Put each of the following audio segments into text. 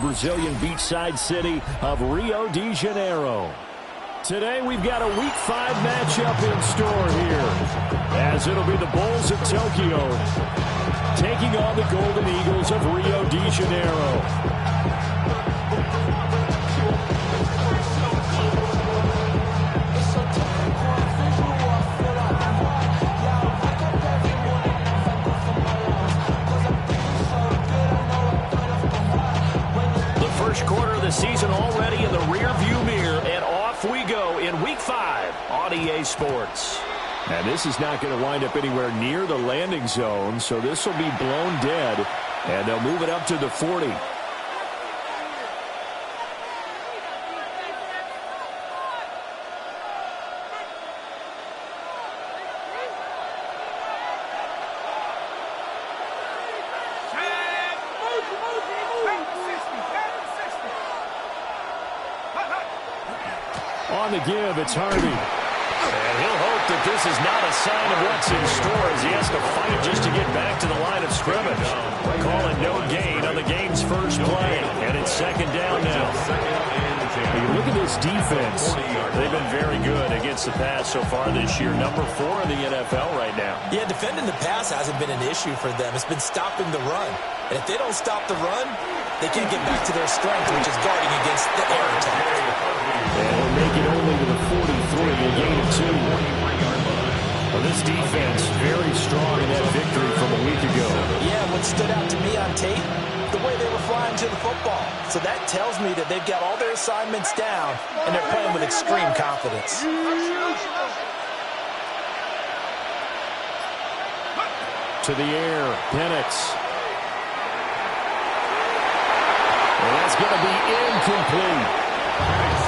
Brazilian beachside city of Rio de Janeiro. Today we've got a Week 5 matchup in store here, as it'll be the Bulls of Tokyo taking on the Golden Eagles of Rio de Janeiro. First quarter of the season already in the rear-view mirror, and off we go in Week 5 on EA Sports. And this is not going to wind up anywhere near the landing zone, so this will be blown dead, and they'll move it up to the 40. On the give, it's Harvey. And he'll hope that this is not a sign of what's in store as he has to fight just to get back to the line of scrimmage. Call it no gain on the game's first play. And it's second down now. Hey, look at this defense. They've been very good against the pass so far this year. Number 4 in the NFL right now. Yeah, defending the pass hasn't been an issue for them. It's been stopping the run. And if they don't stop the run, they can't get back to their strength, which is guarding against the air attack. And they'll make it only to the 43, a gain of 2. Well, this defense very strong in that victory from a week ago. Yeah, what stood out to me on tape, the way they were flying to the football. So that tells me that they've got all their assignments down, and they're playing with extreme confidence. To the air, Penix. And that's going to be incomplete.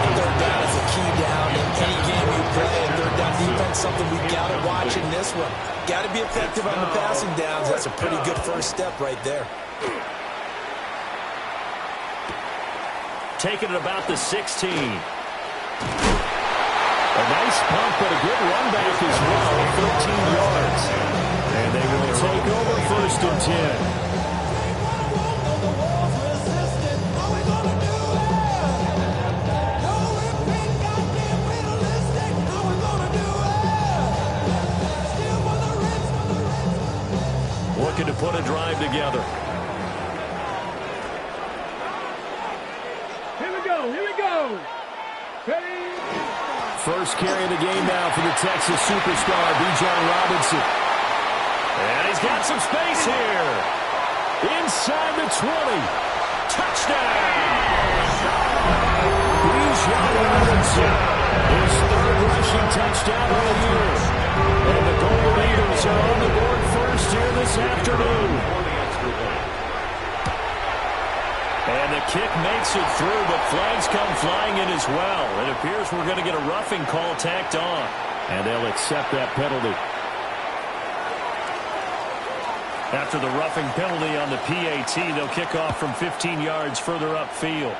Third down is a key down in any game you play. And third down defense, something we've got to watch in this one. Got to be effective on the passing downs. That's a pretty good first step right there. Taking it about the 16. A nice pump, but a good run back as well. 13 yards. And they will take over first and 10. Looking to put a drive together. Here we go. Ready? First carry of the game now for the Texas superstar, Bijan Robinson. And he's got some space here. Inside the 20. Touchdown! Bijan Robinson. His third rushing touchdown of the year. And the Golden Eagles are on the board first here this afternoon. And the kick makes it through, but flags come flying in as well. It appears we're going to get a roughing call tacked on. And they'll accept that penalty. After the roughing penalty on the PAT, they'll kick off from 15 yards further upfield.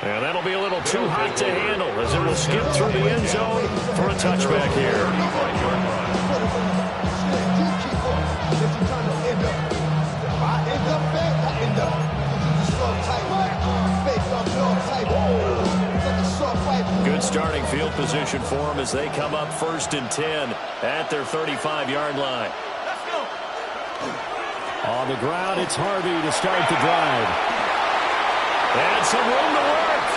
And that'll be a little too hot to handle as it will skip through the end zone for a touchback here. Good starting field position for them as they come up first and 10 at their 35-yard line. On the ground, it's Harvey to start the drive. And some room to work.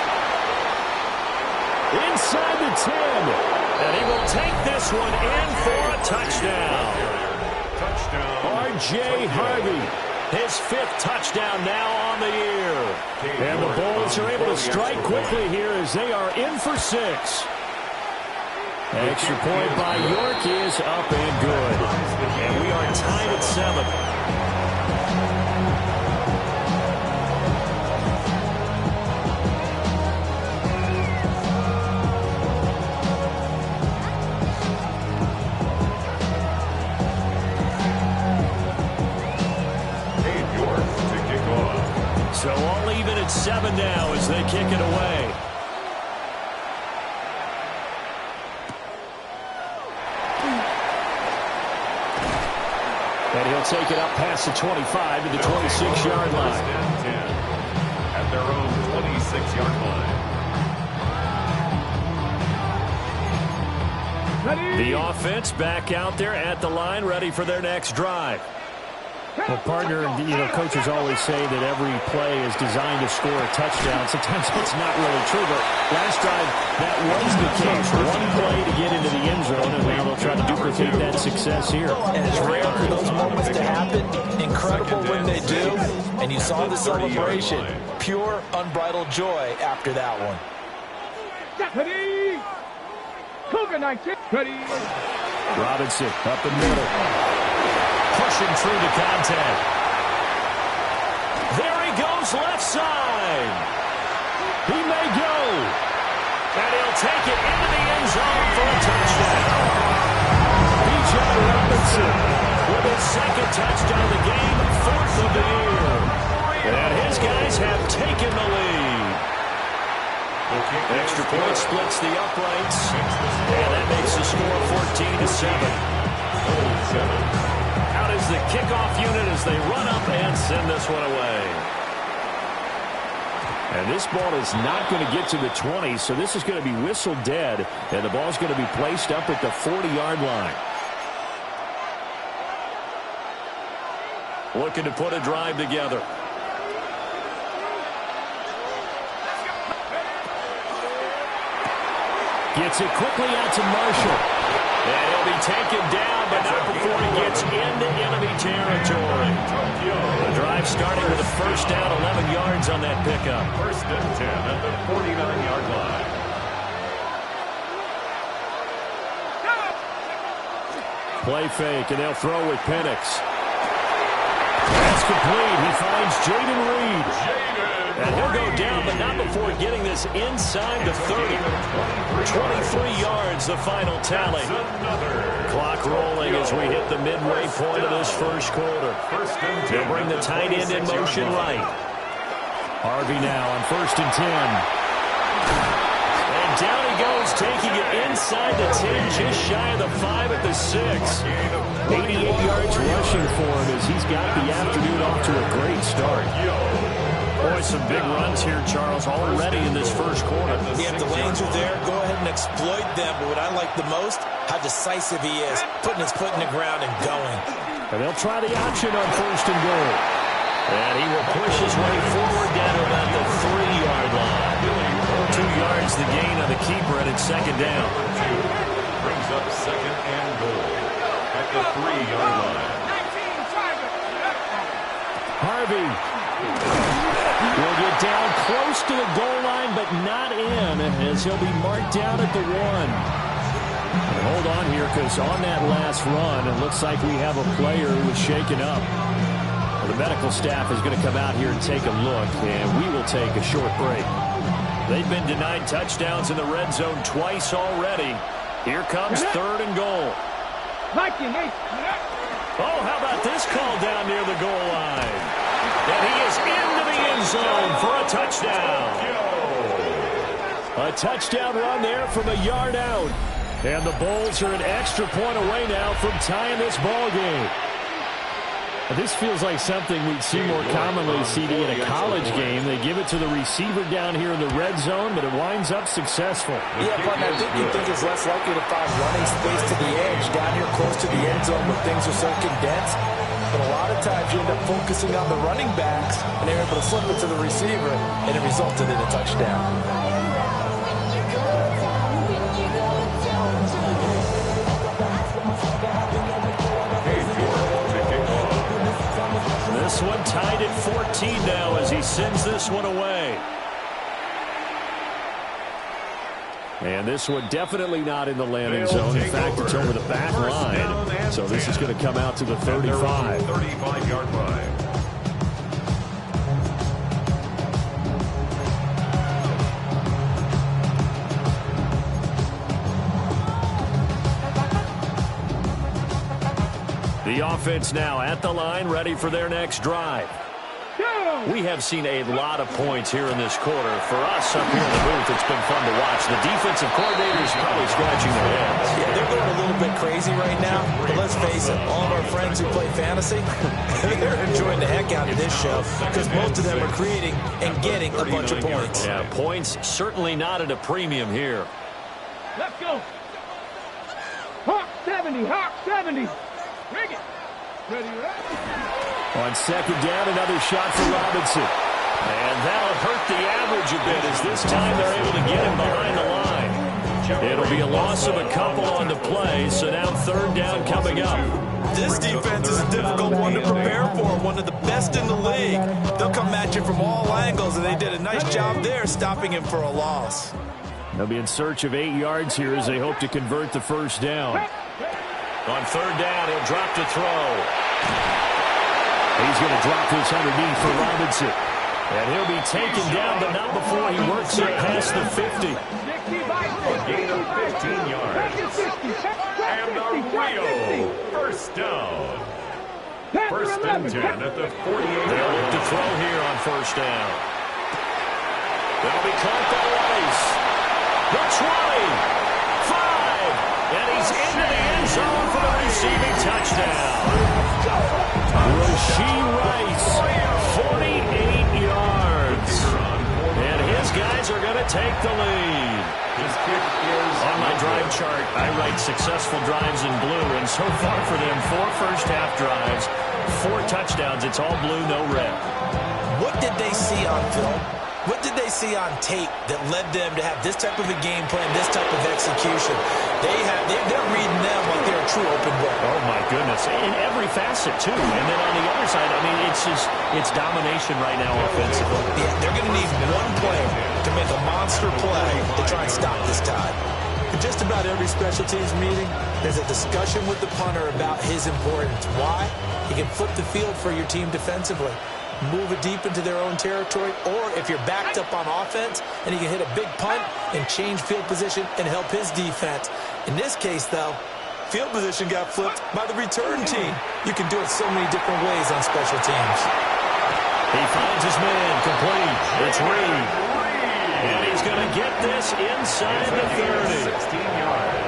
Inside the 10. And he will take this one in for a touchdown. R.J. Harvey. His 5th touchdown now on the year. And the Bulls are able to strike quickly here as they are in for 6. Extra point by York is up and good. And we are tied at 7. So all even at 7 now as they kick it away. And he'll take it up past the 25 to the 26-yard line. The offense back out there at the line, ready for their next drive. Well, partner, coaches always say that every play is designed to score a touchdown. Sometimes it's not really true, but last drive, that was the case. One play to get into the end zone, and now they'll try to duplicate that success here. And it's rare for those moments to happen. Incredible when they do. And you saw the celebration. Pure, unbridled joy after that one. Ready. Cougar 19. Ready. Robinson up the middle. Pushing through the contact. There he goes, left side. He may go. And he'll take it into the end zone for a touchdown. B.J. Robinson with his second touchdown of the game, fourth of the year. And his guys have taken the lead. Extra point splits the uprights. And that makes the score 14-7. Out is the kickoff unit as they run up and send this one away. And this ball is not going to get to the 20, so this is going to be whistled dead, and the ball's going to be placed up at the 40-yard line. Looking to put a drive together. Gets it quickly out to Marshall. And he'll be taken down, but not before he gets into enemy territory. The drive starting with a first down, 11 yards on that pickup. First and 10 at the 49-yard line. Play fake, and they'll throw with Penix. That's complete. He finds Jaden Reed. And he'll go down, but not before getting this inside the 30. 23 yards, the final tally. Clock rolling as we hit the midway point of this first quarter. They'll bring the tight end in motion right. Harvey now on 1st and 10. And down he goes, taking it inside the 10, just shy of the 5 at the 6. 88 yards rushing for him as he's got the afternoon off to a great start. Boy, some big runs here, Charles, already in this first quarter. Yeah, if the lanes are there, go ahead and exploit them. But what I like the most, how decisive he is, putting his foot in the ground and going. And they'll try the option on 1st and goal. And he will push his way forward down to about the 3-yard line. 2 yards the gain on the keeper, and it's second down. Brings up second and goal at the 3-yard line. Harvey will get down close to the goal line, but not in, as he'll be marked down at the 1. And hold on here, because on that last run, it looks like we have a player who was shaken up. Well, the medical staff is going to come out here and take a look, and we will take a short break. They've been denied touchdowns in the red zone twice already. Here comes 3rd and goal. Oh, how about this call down near the goal line? And he is into the end zone for a touchdown. A touchdown run there from a yard out. And the Bulls are an extra point away now from tying this ball game. This feels like something we'd see more commonly, CD, in a college game. They give it to the receiver down here in the red zone, but it winds up successful. Yeah, but I think you think it's less likely to find running space to the edge down here close to the end zone where things are so condensed. But a lot of times you end up focusing on the running backs, and they're able to flip it to the receiver, and it resulted in a touchdown. This one tied at 14 now as he sends this one away. And this one definitely not in the landing zone. In fact, it's over the back line. So this is going to come out to the 35. 35-yard line. The offense now at the line, ready for their next drive. We have seen a lot of points here in this quarter. For us up here in the booth, it's been fun to watch. The defensive coordinators probably scratching their heads. Yeah, they're going a little bit crazy right now. But let's face it, all of our friends who play fantasy, they're enjoying the heck out of this show because most of them are creating and getting a bunch of points. Yeah, points certainly not at a premium here. Let's go. 70, hop, 70. Rig it. Ready, On second down, another shot for Robinson. And that'll hurt the average a bit as this time they're able to get him behind the line. It'll be a loss of a couple on the play, so now third down coming up. This defense is a difficult one to prepare for, one of the best in the league. They'll come at you from all angles, and they did a nice job there stopping him for a loss. They'll be in search of 8 yards here as they hope to convert the first down. On third down, he'll drop to throw. He's going to drop this underneath for Robinson. And he'll be taken down, but not before he works it past the 50. A gain of 15 yards. And a real first down. First and 10 at the 48. They'll look to throw here on first down. They'll be caught by Rice. The 20. 5. And he's into the end zone for the receiving touchdown. Rashee Rice, 48 yards. And his guys are going to take the lead. His kick is on my drive chart. I write successful drives in blue, and so far for them, 4 first-half drives, 4 touchdowns. It's all blue, no red. What did they see on film? What did they see on tape that led them to have this type of a game plan, this type of execution? They're reading them like they're a true open book. Oh, my goodness. In every facet, too. And then on the other side, I mean, it's domination right now offensively. Yeah, they're going to need one play to make a monster play to try and stop this tide. In just about every special teams meeting, there's a discussion with the punter about his importance. Why? He can flip the field for your team defensively, move it deep into their own territory, or if you're backed up on offense, and he can hit a big punt and change field position and help his defense. In this case, though, field position got flipped by the return team. You can do it so many different ways on special teams. He finds his man complete. It's Reed. And he's going to get this inside the 30.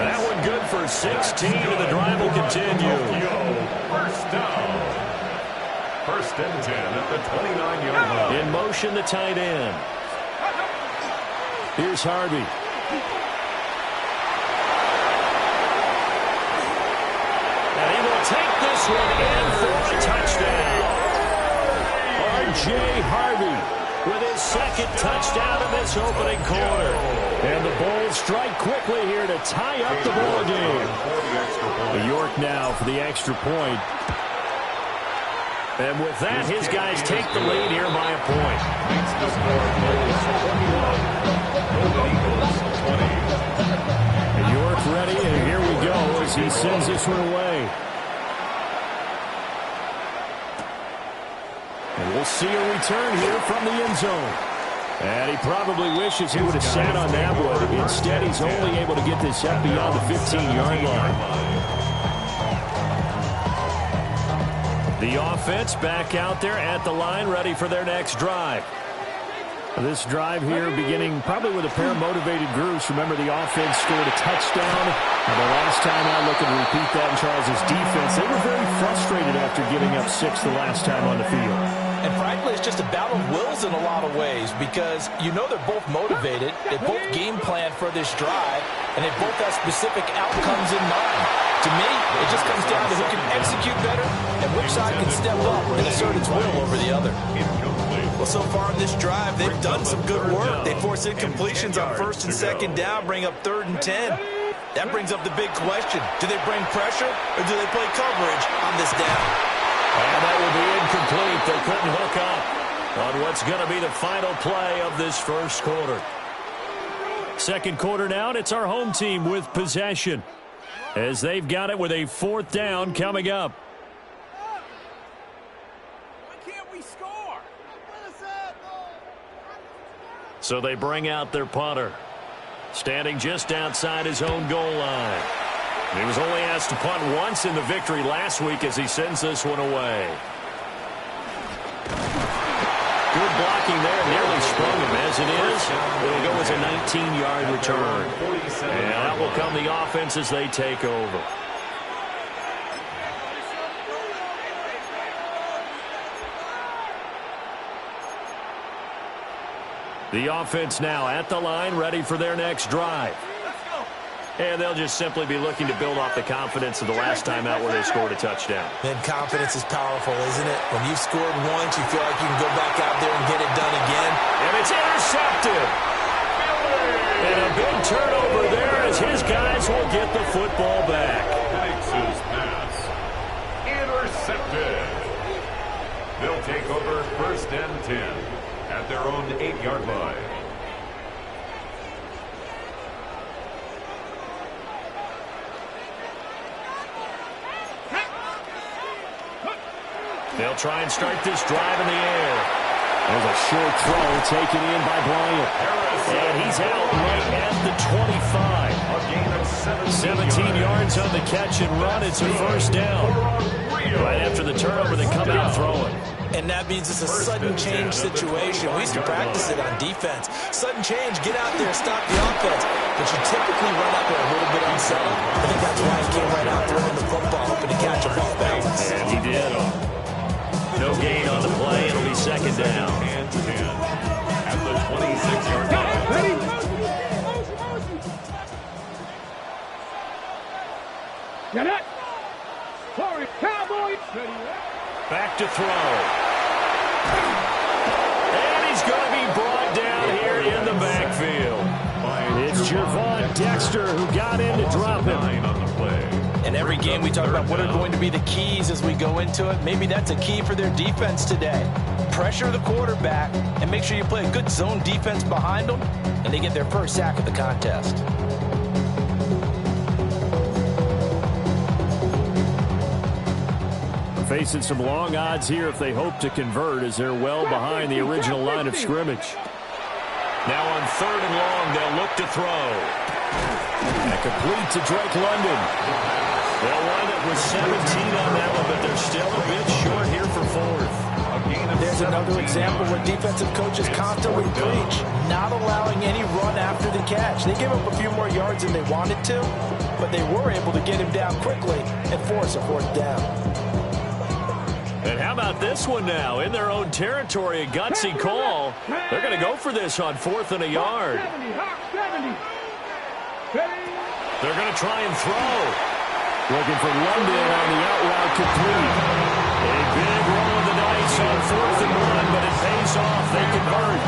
That one good for 16, and the drive will continue. first down. First and 10 at the 29-yard line. In motion, the tight end. Here's Harvey. And he will take this one in for a touchdown. R.J. Harvey with his second touchdown in this opening quarter. And the Bulls strike quickly here to tie up the ball game. York now for the extra point. And with that, his guys take the lead here by a point. And York ready, and here we go as he sends this one away. And we'll see a return here from the end zone. And he probably wishes he would have sat on that one. Instead, he's only able to get this up beyond the 15-yard line. The offense back out there at the line, ready for their next drive. This drive here beginning probably with a pair of motivated groups. Remember, the offense scored a touchdown. And the last time out, looking to repeat that in Charles' defense, they were very frustrated after giving up 6 the last time on the field. And frankly, it's just a battle of wills in a lot of ways because you know they're both motivated, they both game plan for this drive, and they both have specific outcomes in mind. To me, it just comes down to who can execute better and which side can step up and assert its will over the other. Well, so far in this drive, they've done some good work. They force incompletions on first and second down, bring up 3rd and 10. That brings up the big question. Do they bring pressure or do they play coverage on this down? And that will be incomplete. They couldn't hook up on what's going to be the final play of this first quarter. Second quarter now, and it's our home team with possession as they've got it with a 4th down coming up. Why can't we score? So they bring out their punter, standing just outside his own goal line. He was only asked to punt once in the victory last week as he sends this one away. Good blocking there, nearly sprung him. As it is, it'll go as a 19-yard return. And that will come the offense as they take over. The offense now at the line, ready for their next drive. And they'll just simply be looking to build off the confidence of the last time out where they scored a touchdown. And confidence is powerful, isn't it? When you've scored once, you feel like you can go back out there and get it done again. And it's intercepted. And a big turnover there as his guys will get the football back. Makes his pass. Intercepted. They'll take over 1st and 10 at their own 8-yard line. They'll try and start this drive in the air. There's a short throw taken in by Bryant. And he's out right at the 25. A gain of 17 yards on the catch and run. It's a 1st down. Right after the turnover, they come out throwing. And that means it's a sudden change situation. We used to practice it on defense. Sudden change, get out there, stop the offense. But you typically run out there a little bit unsettled. I think that's why he came right out throwing the football, hoping to catch him off balance. And he did. No gain on the play. It'll be 2nd down. And 10 at the 26-yard line. Ready? Get it. Forward, Cowboys. Ready. Back to throw. And he's going to be brought down here in the backfield. It's Javon Dexter who got in to drop him. 9 on the play. In every game, we talk about what are going to be the keys as we go into it. Maybe that's a key for their defense today. Pressure the quarterback and make sure you play a good zone defense behind them, and they get their first sack of the contest. Facing some long odds here if they hope to convert, as they're well behind the original line of scrimmage. Now on 3rd and long, they'll look to throw. And complete to Drake London. They'll wind up with 17 on that one, but they're still a bit short here for 4th. There's another example where defensive coaches constantly preach, not allowing any run after the catch. They gave up a few more yards than they wanted to, but they were able to get him down quickly and force a 4th down. And how about this one now? In their own territory, a gutsy call. They're going to go for this on 4th and a yard. 70. Ready. They're going to try and throw. Looking for London on the out route complete. A big roll of the dice on 4th and 1, but it pays off. They convert.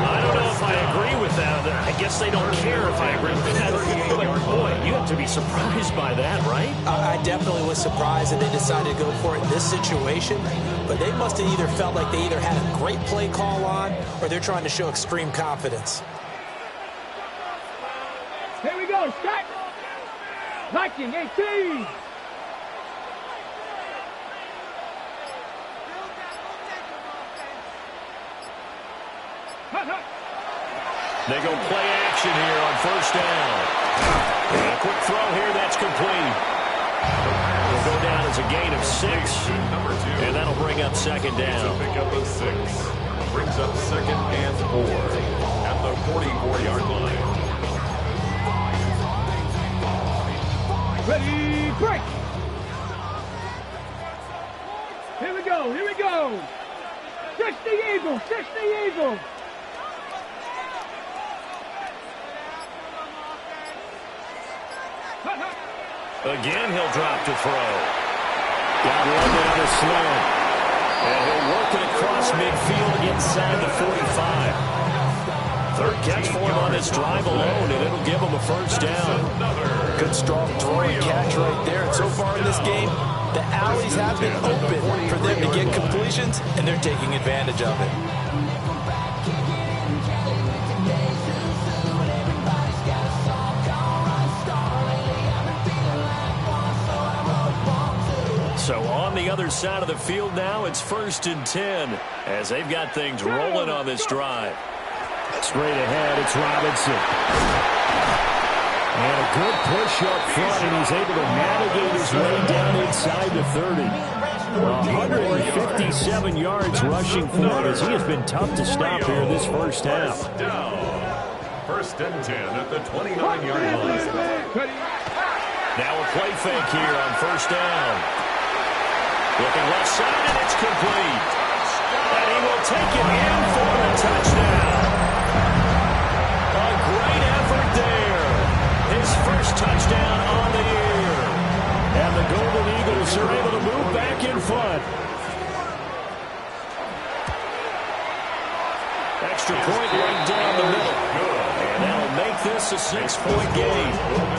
I don't know if I agree with that. I guess they don't care if I agree with that. But boy, you have to be surprised by that, right? I definitely was surprised that they decided to go for it in this situation, but they must have either felt like they either had a great play call on or they're trying to show extreme confidence. Here we go. Start. Viking 18. They go play action here on 1st down. And a quick throw here, that's complete. Will go down as a gain of 6. And that'll bring up 2nd down. Pick up a 6. Brings up 2nd and 4 at the 44-yard line. Ready, break. Here we go. Here we go. 60 Eagles. 60 Eagles. Again, he'll drop to throw. Got London on a slant. And he'll work it across midfield inside the 45. 3rd catch for him on this drive alone, and it'll give him a 1st down. Good strong throwing catch right there. And so far in this game, the alleys have been open for them to get completions, and they're taking advantage of it. So on the other side of the field now, it's 1st and 10 as they've got things rolling on this drive. Straight ahead, it's Robinson. And a good push up front, and he's able to navigate his way down inside the 30. 157 yards rushing for him, as he has been tough to stop here this first half. 1st and 10 at the 29-yard line. Now a play fake here on 1st down. Looking left side, and it's complete. And he will take it in for the touchdown. A great effort there. His first Extra point right down the middle. And that'll make this a 6-point game.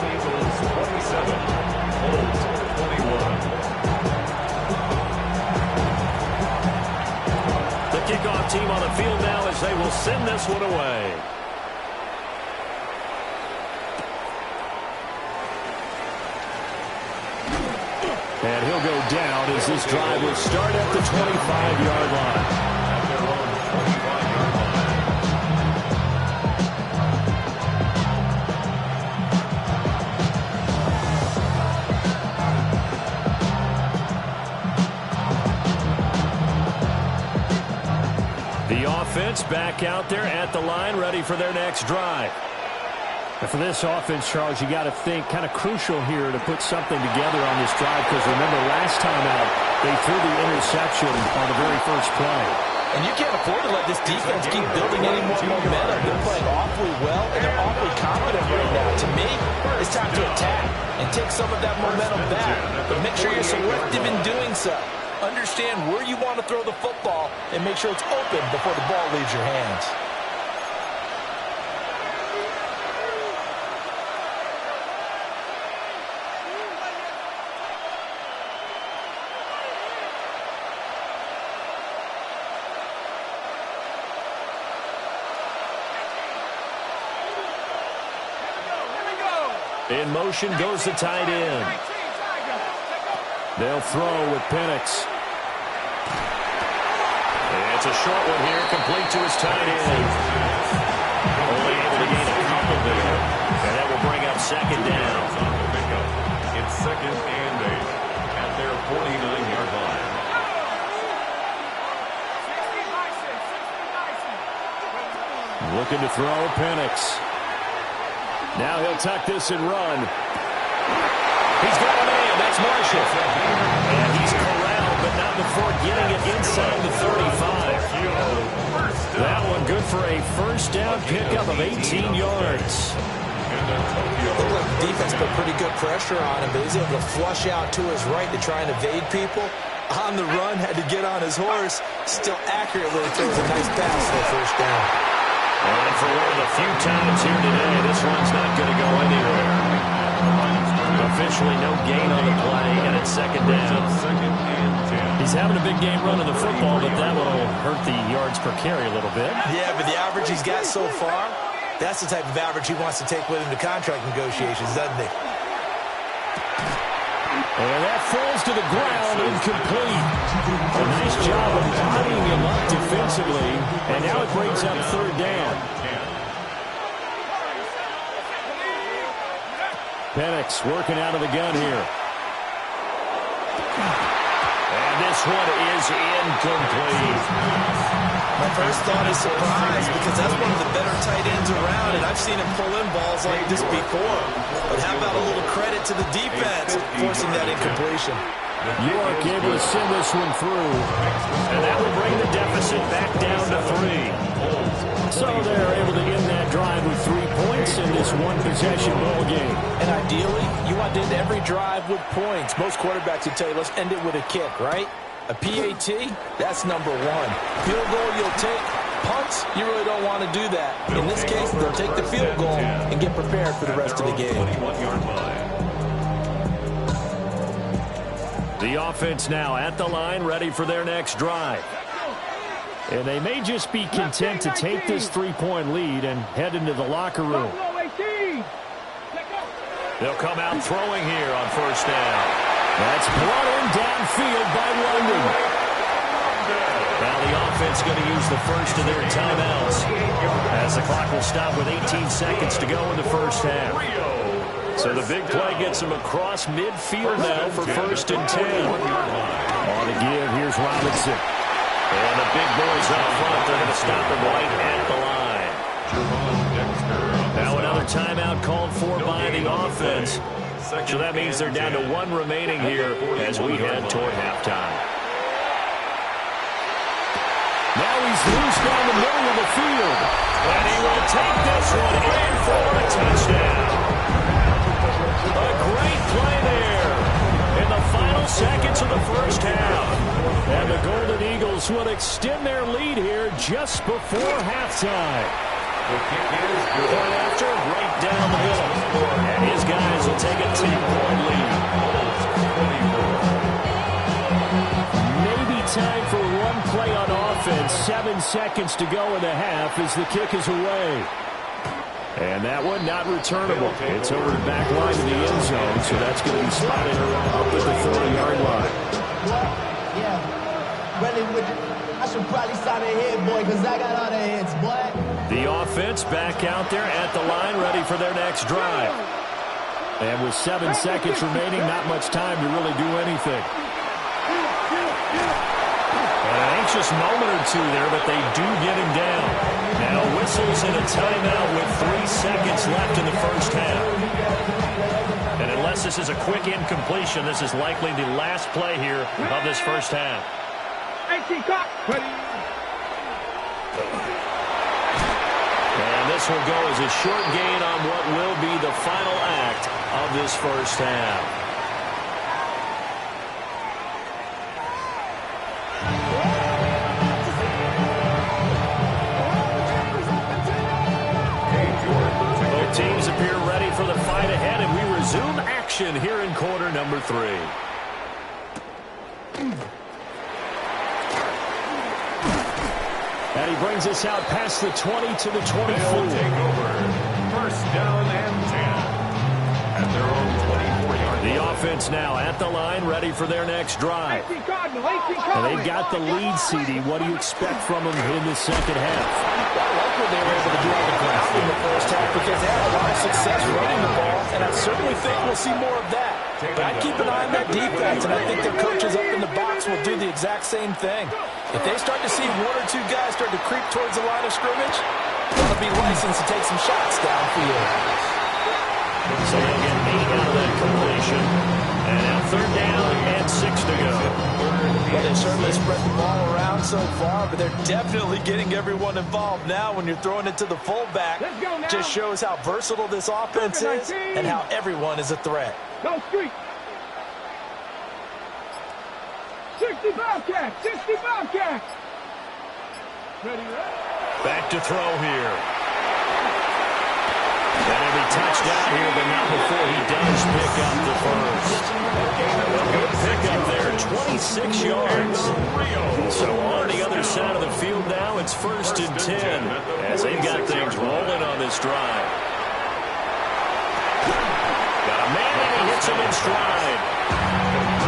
Eagles 27, Colts 21. The kickoff team on the field now as they will send this one away. And he'll go down as this drive will start at the 25-yard line. At their own 25-yard line. The offense back out there at the line, ready for their next drive. And for this offense, Charles, you got to think kind of crucial here to put something together on this drive, because remember last time out they threw the interception on the very first play. And you can't afford to let this defense keep building any more momentum. They're playing awfully well, and they're awfully confident right now. To me, it's time to attack and take some of that momentum back. But make sure you're selective in doing so. Understand where you want to throw the football and make sure it's open before the ball leaves your hands. In motion goes the tight end. They'll throw with Penix. It's a short one here, complete to his tight end. Only able to gain a couple there. And that will bring up second down. It's 2nd and 8 at their 49-yard line. Looking to throw Penix. Now he'll tuck this and run. He's got a man. That's Marshall. And he's corralled, but not before getting it inside the 35. That one good for a first down pickup of 18 yards. Looked like the defense put pretty good pressure on him, but he's able to flush out to his right to try and evade people. On the run, had to get on his horse. Still accurately throws a nice pass for a first down. And for one of the few times here today, this one's not going to go anywhere. Officially no gain on the play, and it's second down. 2nd and 10. He's having a big game running the football, but that one will hurt the yards per carry a little bit. Yeah, but the average he's got so far, that's the type of average he wants to take with him to contract negotiations, doesn't he? And that falls to the ground, incomplete. A nice job of bodying him up defensively, and now it brings up third down. Penix working out of the gun here. And this one is incomplete. My first thought is surprise, because that's one of the better tight ends around, and I've seen him pull in balls like this before. But how about a little credit to the defense forcing that incompletion? York able to send this one through, and that will bring the deficit back down to 3. So they're able to end that drive with 3 points in this one-possession ball game. And ideally, you want to end every drive with points. Most quarterbacks would tell you, let's end it with a kick, right? A PAT, that's number 1. Field goal you'll take. Punts, you really don't want to do that. In this case, they'll take the field goal and get prepared for the rest of the game. 21-yard line. The offense now at the line, ready for their next drive. And they may just be content to take this 3-point lead and head into the locker room. They'll come out throwing here on first down. That's brought in downfield by London. Now the offense going to use the first of their timeouts as the clock will stop with 18 seconds to go in the first half. So the big play gets him across midfield now for 1st and 10. On the give, here's Robinson. And the big boys up front, they're going to stop him right at the line. Now another timeout called for by the offense. So that means they're down to 1 remaining here as we head toward halftime. Now he's loose down the middle of the field. And he will take this one in for a touchdown. A great play there in the final seconds of the first half. And the Golden Eagles will extend their lead here just before halftime. The kick is good. Point after, right down the middle. And his guys will take a 10-point lead. Maybe time for one play on offense. 7 seconds to go in the half as the kick is away. And that one not returnable. It's over the back line of the end zone, so that's going to be spotted up at the 40-yard line. Yeah. Really, I should probably sign a head, boy, because I got all the heads, boy. The offense back out there at the line, ready for their next drive. And with 7 seconds remaining, not much time to really do anything. An anxious moment or two there, but they do get him down. Now whistles and a timeout with 3 seconds left in the first half. And unless this is a quick incompletion, this is likely the last play here of this first half. And this will go as a short gain on what will be the final act of this first half. Both teams appear ready for the fight ahead, and we resume action here in quarter number 3. And he brings us out past the 20 to the 24. They'll take over. First down and 10. At their own 24-yard line. The offense now at the line, ready for their next drive. And they've got the lead, CD. What do you expect from them in the second half? I like what they were able to do on the ground in the first half because they had a lot of success running the ball, and I certainly think we'll see more of that. But I keep an eye on that defense, and I think their coaches up in the box will do the exact same thing. If they start to see 1 or 2 guys start to creep towards the line of scrimmage, they'll be licensed to take some shots downfield. So they'll get 8 out of that completion. And now 3rd down and 6 to go. Well, they certainly spread the ball around so far, but they're definitely getting everyone involved now when you're throwing it to the fullback. Just shows how versatile this offense is and how everyone is a threat. Go street. 65 catch. 65 catch. Ready, Back to throw here. And he'll be touched out here, but not before he does pick up the first. Good pickup there, 26 yards. So on the other side of the field now, it's 1st and 10 as they've got things rolling on this drive. Got a man and he hits him in stride.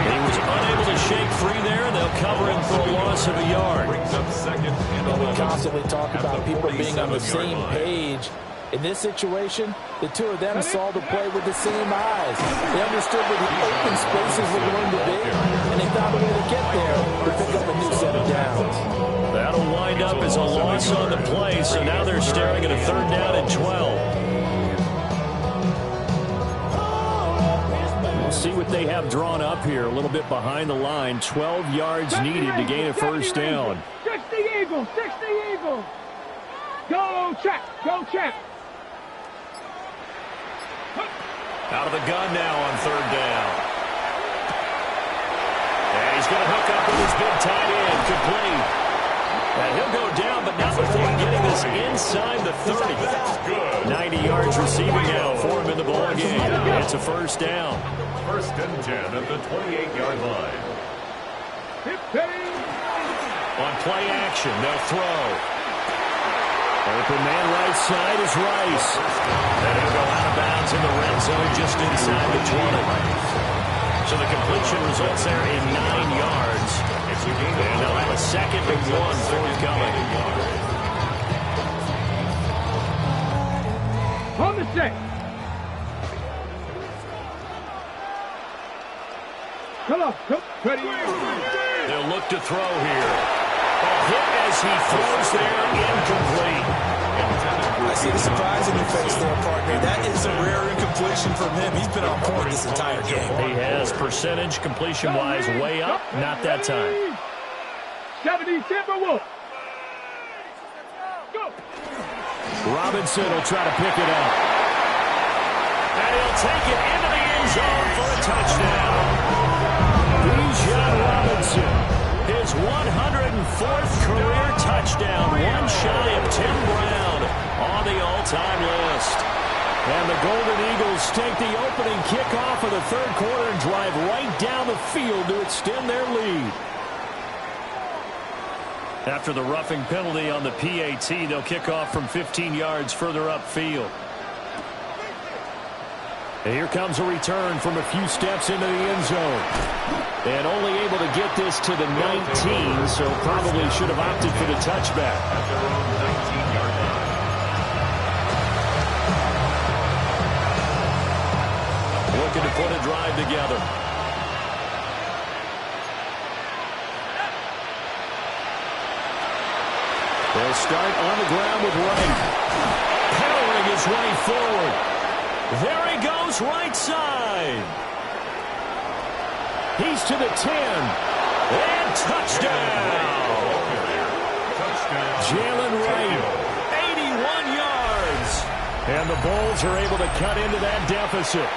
He was unable to shake free there, and they'll cover him for a loss of a yard. We constantly talk about people being on the same page. In this situation, the two of them saw the play with the same eyes. They understood where the open spaces were going to be, and they found a way to get there to pick up a new set of downs. That'll wind up as a loss on the play, so now they're staring at a 3rd down and 12. We'll see what they have drawn up here. A little bit behind the line. 12 yards needed to gain a 1st down. 60 Eagles. 60 Eagles. Go check. Go check. Out of the gun now on 3rd down. And he's going to hook up with his big tight end. Complete. And he'll go down, but not before getting this inside the 30. 90 yards receiving now for him in the ball game. It's a 1st down. 1st and 10 at the 28-yard line. On play action, they'll throw. Open man right side is Rice. And he'll go out of bounds in the red zone just inside the 20. So the completion results there in 9 yards. And they'll have a 2nd and 1 forthcoming. On the set. Come on. Come. Ready. They'll look to throw here. A hit as he throws there, incomplete. I see the surprise in your face there, partner. That is a rare incompletion from him. He's been on point this entire game. He has percentage completion-wise way up. Not that time. 70 Timberwolves. Go. Robinson will try to pick it up. And he'll take it into the end zone for a touchdown. Bijan Robinson, his 104th career touchdown. One shy of Tim Brown on the all-time list. And the Golden Eagles take the opening kickoff of the third quarter and drive right down the field to extend their lead. After the roughing penalty on the PAT, they'll kick off from 15 yards further upfield. And here comes a return from a few steps into the end zone. And only able to get this to the 19, so probably should have opted for the touchback. At their own 19-yard line. Looking to put a drive together. They'll start on the ground with Wright. Powering his way forward. There he goes, right side. He's to the 10. And touchdown. Jalen Wright, 81 yards. And the Bulls are able to cut into that deficit.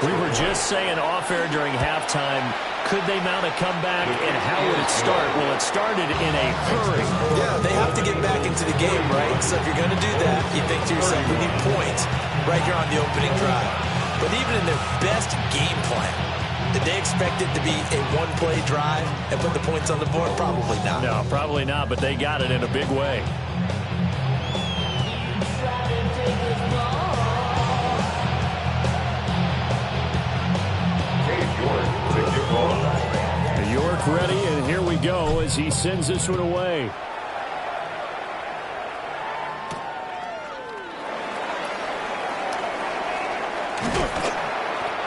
We were just saying off-air during halftime, could they mount a comeback, and how would it start? Well, it started in a hurry. Yeah, they have to get back into the game, right? So if you're going to do that, you think to yourself, we need points right here on the opening drive. But even in their best game plan, did they expect it to be a one-play drive and put the points on the board? Probably not. No, probably not, but they got it in a big way. York ready, and here we go as he sends this one away.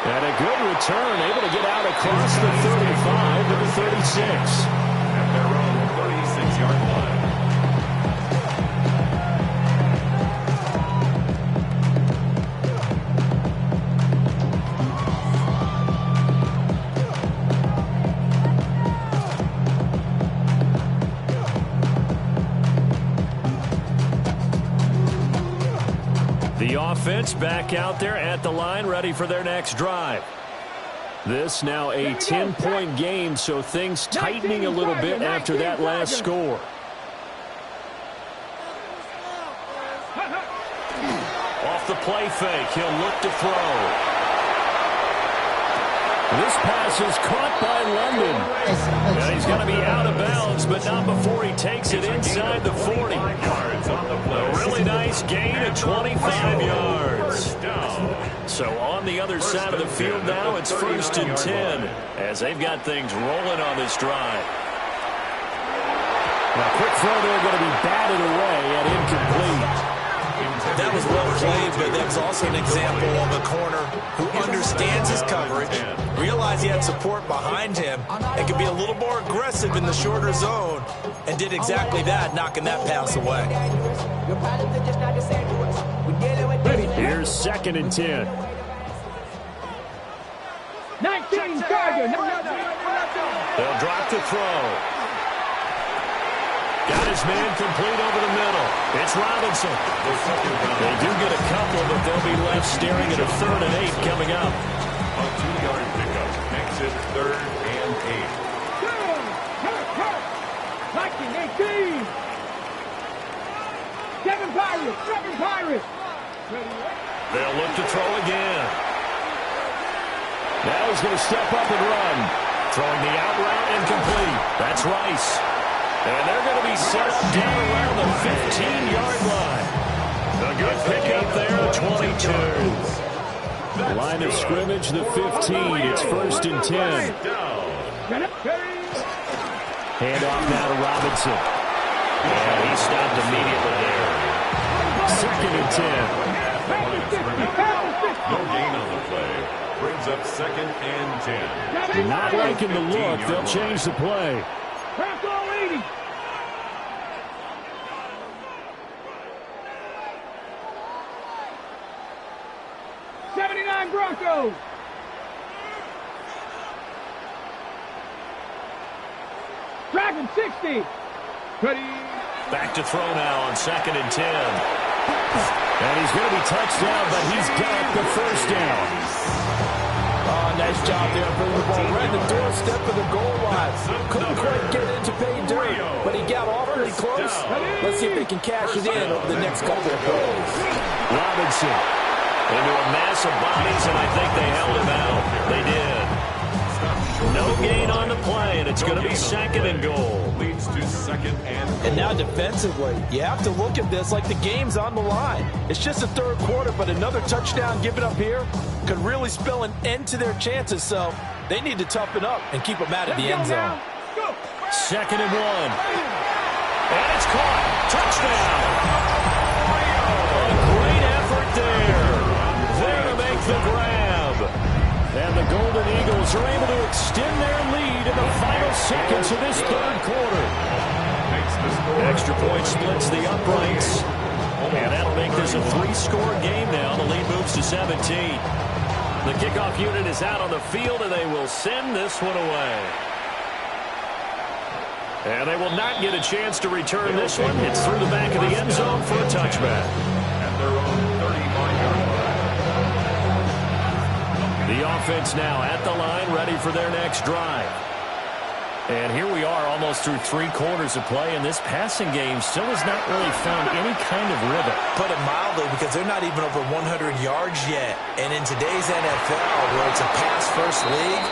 And a good return, able to get out across the 35 to the 36. At their own 36-yard line. The offense back out there at the line, ready for their next drive. This now a 10-point game, so things tightening a little bit after that last score. Off the play fake, he'll look to throw. This pass is caught by London. And he's going to be out of bounds, but not before he takes it inside the 40. A really nice gain of 25 yards. So on the other side of the field now, it's 1st and 10 as they've got things rolling on this drive. Now, quick throw there, going to be batted away and incomplete. That was well played, but that's also an example of a corner who understands his coverage, realized he had support behind him, and could be a little more aggressive in the shorter zone, and did exactly that, knocking that pass away. Here's 2nd and 10. 19 Charger. They'll drop to throw. Got his man complete over the middle. It's Robinson. They do get a couple, but they'll be left staring at a 3rd and 8 coming up. A 2-yard pickup makes it 3rd and 19, 18. 7 Pirates. They'll look to throw again. Now he's going to step up and run. Throwing the out route incomplete. That's Rice. And they're going to be set up down around the 15-yard line. A good pickup there, 22. Line of scrimmage, the 15. It's 1st and 10. Handoff now to Robinson. And he stopped immediately there. 2nd and 10. No gain on the play. Brings up 2nd and 10. Not liking the look. They'll change the play. 79 Broncos. Dragon 60. Ready. Back to throw now on 2nd and 10. And he's going to be touched down, but he's got the first down. Oh, nice job there. Bringing the ball right at the doorstep of the goal line. Couldn't quite get it to pay dirt, but he got awfully close. Let's see if they can cash it in over the next couple of plays. Robinson into a mass of bodies, and I think they held him out. They did. No gain on the play, and it's going to be second and goal. Leads to second and goal. And now defensively, you have to look at this like the game's on the line. It's just the third quarter, but another touchdown given up here could really spell an end to their chances, so they need to toughen up and keep them out of the end zone. Second and 1. And it's caught. Touchdown. A great effort there. There to make the grab. And the Golden Eagles are able to extend their lead in the final seconds of this third quarter. Extra point splits the uprights. And that'll make this a 3-score game now. The lead moves to 17. The kickoff unit is out on the field, and they will send this one away. And they will not get a chance to return this one. It's through the back of the end zone for a touchback. At their own 35-yard line. The offense now at the line, ready for their next drive. And here we are almost through 3 quarters of play, and this passing game still has not really found any kind of rhythm. Put it mildly, because they're not even over 100 yards yet. And in today's NFL, where it's a pass-first league,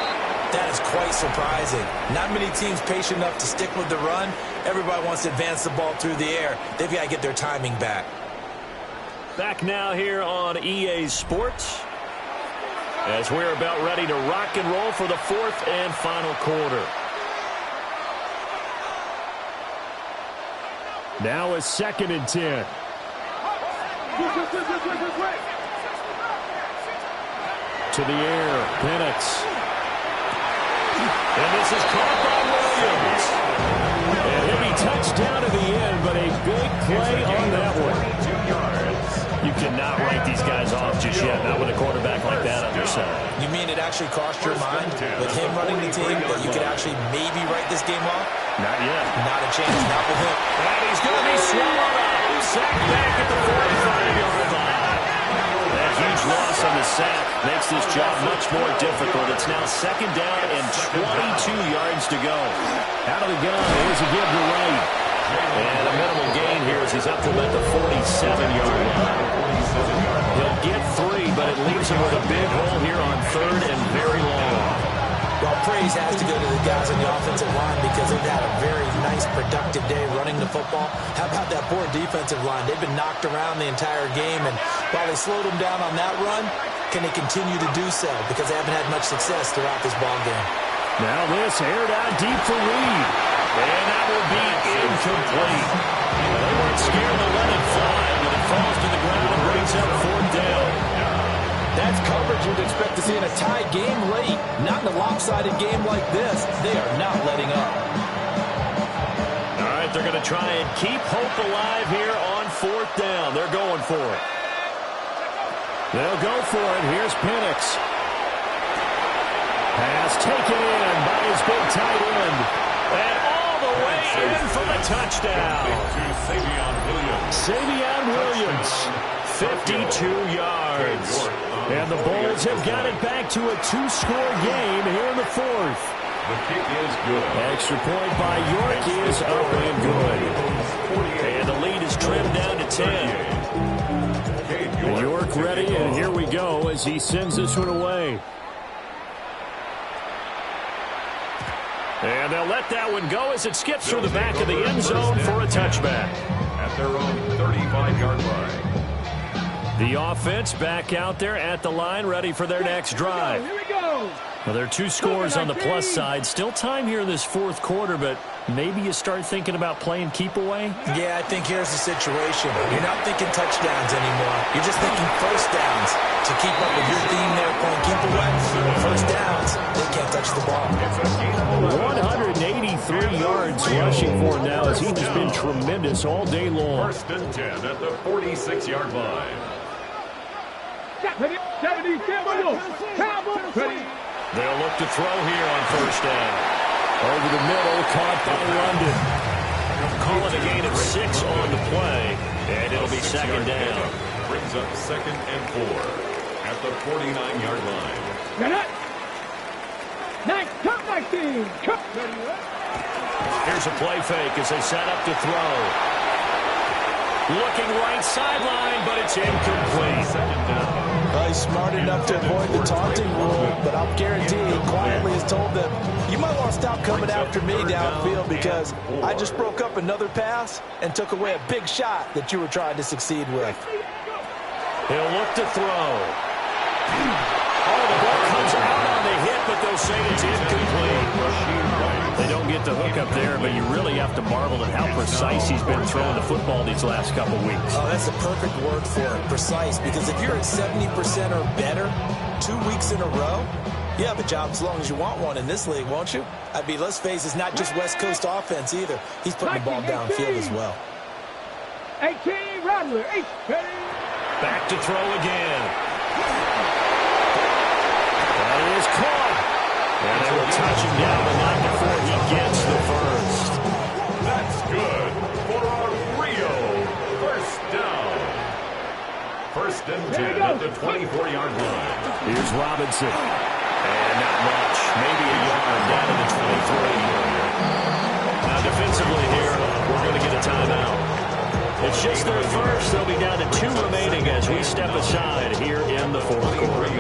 that is quite surprising. Not many teams patient enough to stick with the run. Everybody wants to advance the ball through the air. They've got to get their timing back. Back now here on EA Sports, as we're about ready to rock and roll for the 4th and final quarter. Now a 2nd and 10. To the air, Penix. And this is caught by Williams. And he'll be touched down to the end, but a big play on that one. You cannot write these guys off just yet, not with a quarterback like that on their side. You mean it actually crossed your mind with him running the team that you could actually maybe write this game off? Not yet. Not a chance, not with him. And he's going to be swallowed up. Sacked back at the 45-yard line. That huge loss on the sack makes this job much more difficult. It's now 2nd down and 22 yards to go. Out of the gun, here's a give to right. And a minimal gain here as he's up to about the 47-yard line. He'll get 3, but it leaves him with a big hole here on 3rd and very long. Well, praise has to go to the guys on the offensive line because they've had a very nice, productive day running the football. How about that poor defensive line? They've been knocked around the entire game, and while they slowed them down on that run, can they continue to do so? Because they haven't had much success throughout this ball game. Now this aired out deep for Reed. And that will be incomplete. They weren't scared to let it fly, but it falls to the ground and brings up 4th down. That's coverage you'd expect to see in a tie game late. Not in a lopsided game like this. They are not letting up. All right, they're going to try and keep hope alive here on 4th down. They're going for it. They'll go for it. Here's Penix. Pass taken in by his big tight end. And all the way in for the touchdown. Savion Williams. 52 yards. And the Bulls have got it back to a 2-score game here in the 4th. The kick is good. Extra point by York is up and good. And the lead is trimmed down to 10. York ready, and here we go as he sends this one away. And they'll let that one go as it skips through the back of the end zone for a touchback. At their own 35-yard line. The offense back out there at the line, ready for their next drive. Here we go. Well, there are 2 scores on the plus side. Still time here in this 4th quarter, but maybe you start thinking about playing keep away? Yeah, I think here's the situation. You're not thinking touchdowns anymore. You're just thinking first downs. To keep up with your theme there, playing keep away. First downs, they can't touch the ball. 183 yards rushing for him now as he has been tremendous all day long. 1st and 10 at the 46-yard line. 70, Cowboys. They'll look to throw here on 1st down. Over the middle, caught by London. Call it a gain of 6 on the play, and it'll be 2nd down. Brings up 2nd and 4 at the 49-yard line. 19. Here's a play fake as they set up to throw. Looking right sideline, but it's incomplete. He's smart enough to avoid the taunting rule, but I'll guarantee he quietly has told them, you might want to stop coming after me downfield because I just broke up another pass and took away a big shot that you were trying to succeed with. He'll look to throw. Oh, the ball comes out on the hit, but they'll say it's incomplete. They don't get the hook up there, but you really have to marvel at how precise he's been throwing the football these last couple weeks. Oh, that's a perfect word for it, precise, because if you're at 70% or better 2 weeks in a row, you have a job as long as you want one in this league, won't you? I mean, let's face it, it's not just West Coast offense either. He's putting the ball downfield as well. 18, Rattler, 18. Back to throw again. That is caught. And they will touch him down, but not before he gets the first. That's good for our Rio first down. First and 10 at the 24-yard line. Here's Robinson. And not much. Maybe a yard down to the 23. Now defensively here, we're going to get a timeout. It's just their first. They'll be down to 2 remaining as we step aside here in the fourth quarter.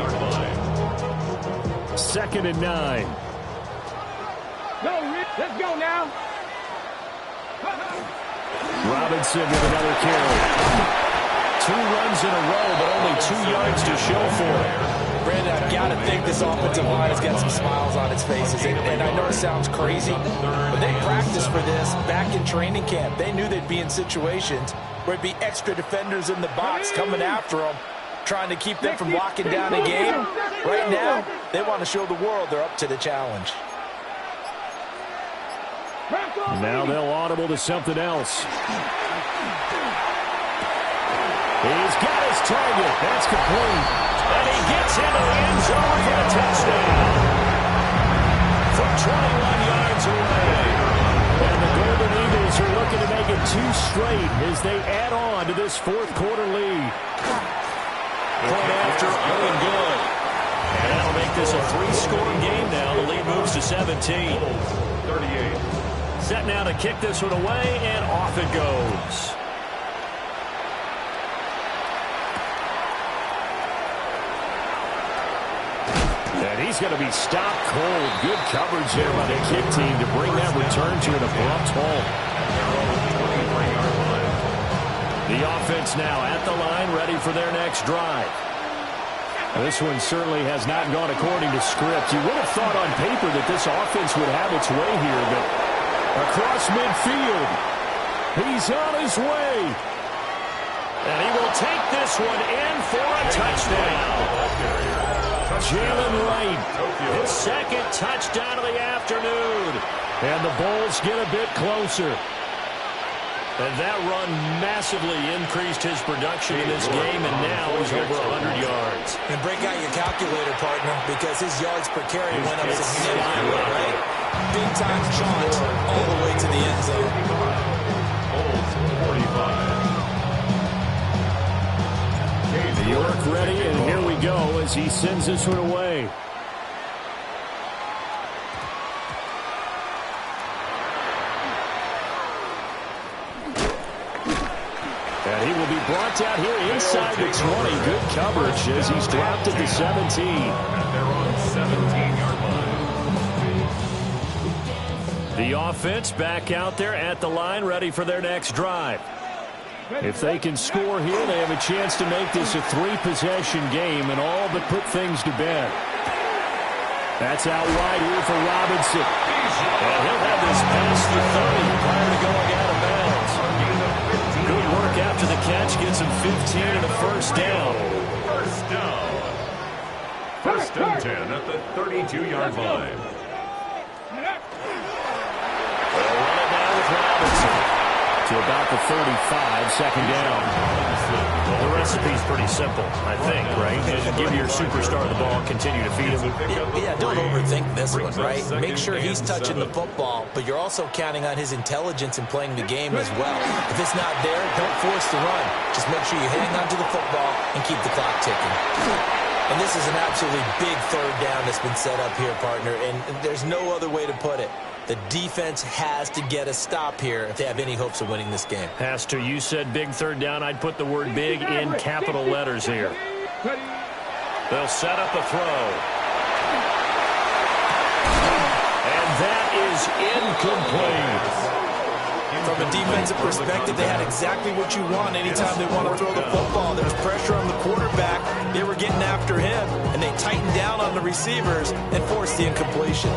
2nd and 9. Go, Rick. Let's go now. Robinson with another carry. 2 runs in a row, but only 2 yards to show for it. Brandon, I've got to think this offensive line has got some smiles on its faces. And I know it sounds crazy, but they practiced for this back in training camp. They knew they'd be in situations where it'd be extra defenders in the box coming after them, trying to keep them from locking down a game. Right now, they want to show the world they're up to the challenge. Now they'll audible to something else. He's got his target. That's complete. And he gets into the end zone for a touchdown. From 21 yards away. And the Golden Eagles are looking to make it 2 straight as they add on to this fourth quarter lead. Point after, going good. And that'll make this a 3-score game now. The lead moves to 17. 38. Set now to kick this one away, and off it goes. And he's going to be stopped cold. Good coverage there by the kick team to bring that return to an abrupt halt. The offense now at the line, ready for their next drive. This one certainly has not gone according to script. You would have thought on paper that this offense would have its way here, but across midfield, he's on his way. And he will take this one in for a touchdown. Jalen Wright, his 2nd touchdown of the afternoon. And the Bulls get a bit closer. And that run massively increased his production in this game, and now he's over 100 yards. And break out your calculator, partner, because his yards per carry went up significantly, right? Big time jaunt all the way to the end zone. Bulls 45. York ready, and here we go as he sends this one away. And he will be brought down here inside the 20. Good coverage as he's dropped at the 17. And they're on 17-yard line. The offense back out there at the line, ready for their next drive. If they can score here, they have a chance to make this a 3-possession game and all but put things to bed. That's out wide here for Robinson. And he'll have this past the 30 prior to going out of bounds. Good work after the catch. Gets him 15 and a first down. First down. 1st and 10 at the 32-yard line. They'll run it now with Robinson. To about the 35, 2nd down. Well, the recipe's pretty simple, I think, right? Just give your superstar the ball, continue to feed him. Yeah, don't overthink this one, right? Make sure he's touching the football, but you're also counting on his intelligence in playing the game as well. If it's not there, don't force the run. Just make sure you hang on to the football and keep the clock ticking. And this is an absolutely big third down that's been set up here, partner, and there's no other way to put it. The defense has to get a stop here if they have any hopes of winning this game. Pastor, you said big third down. I'd put the word big in capital letters here. They'll set up a throw. And that is incomplete. From a defensive perspective, they had exactly what you want anytime they want to throw the football. There's pressure on the quarterback. They were getting after him, and they tightened down on the receivers and forced the incompletion.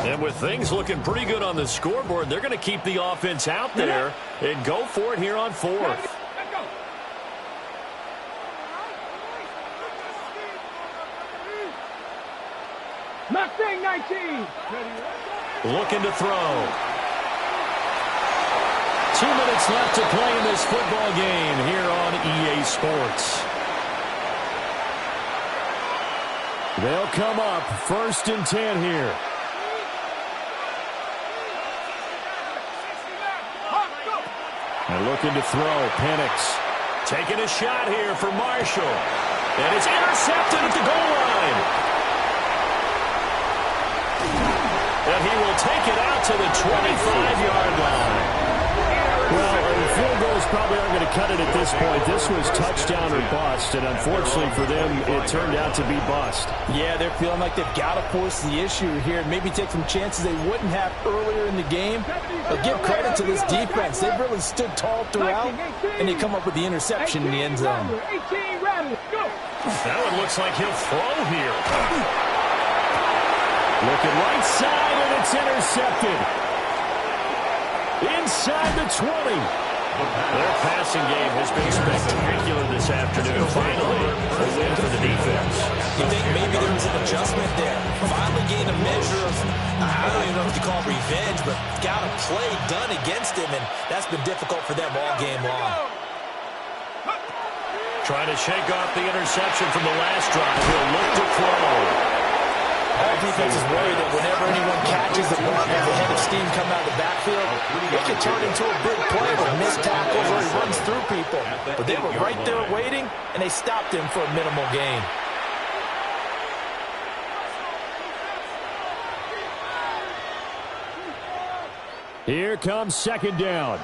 And with things looking pretty good on the scoreboard, they're going to keep the offense out there and go for it here on fourth. Mustang 19. Looking to throw. 2 minutes left to play in this football game here on EA Sports. They'll come up 1st and 10 here. And looking to throw, Penix. Taking a shot here for Marshall. And it's intercepted at the goal line. And he will take it out to the 25-yard line. Well, field goals probably aren't going to cut it at this point. This was touchdown or bust, and unfortunately for them, it turned out to be bust. Yeah, they're feeling like they've got to force the issue here and maybe take some chances they wouldn't have earlier in the game. But give credit to this defense. They've really stood tall throughout, and they come up with the interception in the end zone. That one looks like he'll throw here. Looking right side, and it's intercepted. Inside the 20. Their passing game has been spectacular this afternoon. Finally, a win for the defense. You think maybe there was an adjustment there. Finally gained a measure of, I don't even know if you call it revenge, but got a play done against him, and that's been difficult for them all game long. Trying to shake off the interception from the last drive. He'll look to throw. All defense is worried that whenever anyone catches the ball, there's a head of steam come out of the backfield. It can turn into a big play with missed tackles or he runs through people. But they were right there waiting, and they stopped him for a minimal gain. Here comes 2nd down.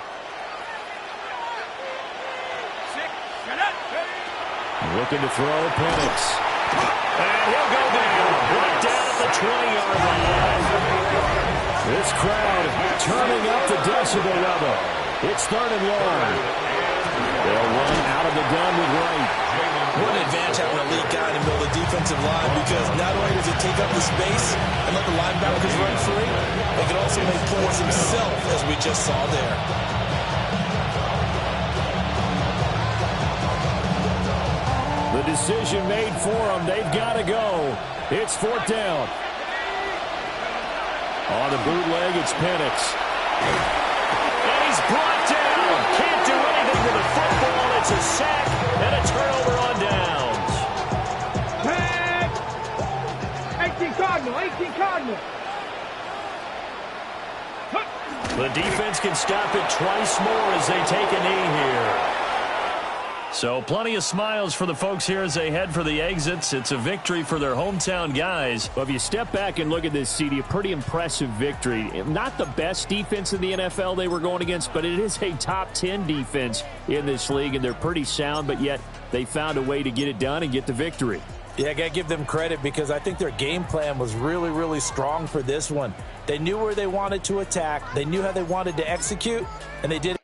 Looking to throw, Penix. And he'll go down. Right down at the 20-yard line. This crowd turning up the decibel level. It's 3rd and long. They'll run out of the gun with Wright. What an advantage having a lead guy in the middle of the defensive line, because not only does it take up the space and let the linebackers run free, they can also make plays himself, as we just saw there. The decision made for them. They've got to go. It's 4th down. On the bootleg, it's Penix. And he's brought down. Can't do anything with the football. It's a sack and a turnover on downs. 18 Cardinal, 18 Cardinal. The defense can stop it twice more as they take a knee here. So plenty of smiles for the folks here as they head for the exits. It's a victory for their hometown guys. Well, if you step back and look at this, CD, a pretty impressive victory. Not the best defense in the NFL they were going against, but it is a top 10 defense in this league, and they're pretty sound, but yet they found a way to get it done and get the victory. Yeah, I got to give them credit because I think their game plan was really, really strong for this one. They knew where they wanted to attack. They knew how they wanted to execute, and they did